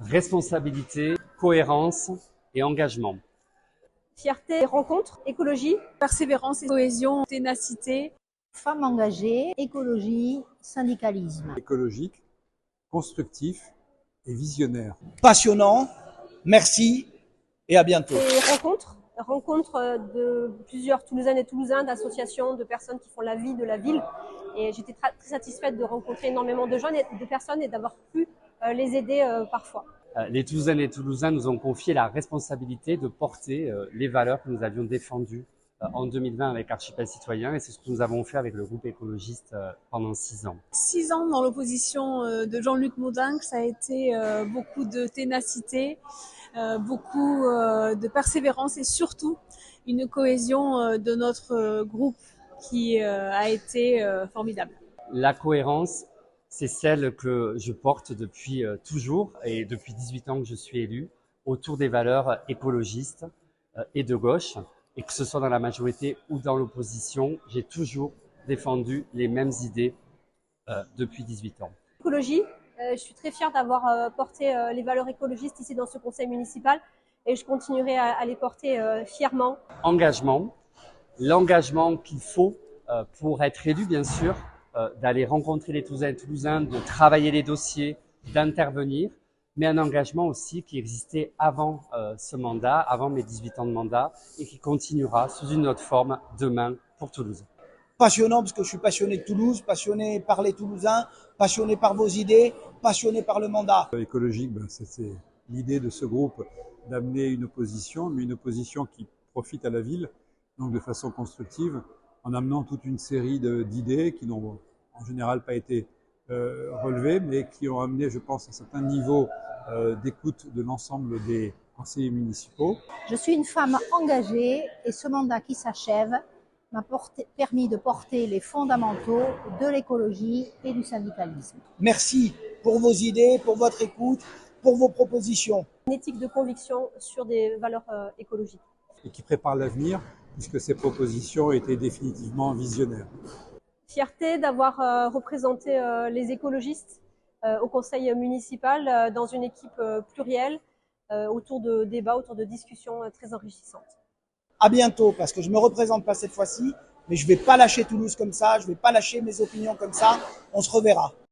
responsabilité, cohérence et engagement. Fierté, rencontre, écologie, persévérance et cohésion, ténacité. Femmes engagées, écologie, syndicalisme. Écologique, constructif et visionnaire. Passionnant, merci et à bientôt. et rencontre de plusieurs Toulousaines et Toulousains, d'associations, de personnes qui font la vie de la ville. Et j'étais très satisfaite de rencontrer énormément de jeunes et de personnes et d'avoir pu les aider parfois. Les Toulousaines et Toulousains nous ont confié la responsabilité de porter les valeurs que nous avions défendues en 2020 avec Archipel Citoyen, et c'est ce que nous avons fait avec le groupe écologiste pendant 6 ans. 6 ans dans l'opposition de Jean-Luc Maudenc, ça a été beaucoup de ténacité, beaucoup de persévérance et surtout une cohésion de notre groupe qui a été formidable. La cohérence, c'est celle que je porte depuis toujours et depuis 18 ans que je suis élu, autour des valeurs écologistes et de gauche. Et que ce soit dans la majorité ou dans l'opposition, j'ai toujours défendu les mêmes idées depuis 18 ans. Écologie, je suis très fière d'avoir porté les valeurs écologistes ici dans ce conseil municipal et je continuerai à les porter fièrement. Engagement, l'engagement qu'il faut pour être élu, bien sûr, d'aller rencontrer les Toulousains et Toulousains, de travailler les dossiers, d'intervenir, mais un engagement aussi qui existait avant ce mandat, avant mes 18 ans de mandat, et qui continuera sous une autre forme demain pour Toulouse. Passionnant parce que je suis passionné de Toulouse, passionné par les Toulousains, passionné par vos idées, passionné par le mandat. Écologique, c'est l'idée de ce groupe d'amener une opposition, mais une opposition qui profite à la ville, donc de façon constructive, en amenant toute une série d'idées qui n'ont en général pas été relevées, mais qui ont amené, je pense, un certain niveau d'écoute de l'ensemble des conseillers municipaux. Je suis une femme engagée et ce mandat qui s'achève m'a permis de porter les fondamentaux de l'écologie et du syndicalisme. Merci pour vos idées, pour votre écoute, pour vos propositions. Une éthique de conviction sur des valeurs écologiques. Et qui prépare l'avenir, puisque ces propositions étaient définitivement visionnaires. Fierté d'avoir représenté les écologistes au conseil municipal dans une équipe plurielle autour de débats, autour de discussions très enrichissantes. À bientôt, parce que je me représente pas cette fois-ci, mais je vais pas lâcher Toulouse comme ça, je vais pas lâcher mes opinions comme ça, on se reverra.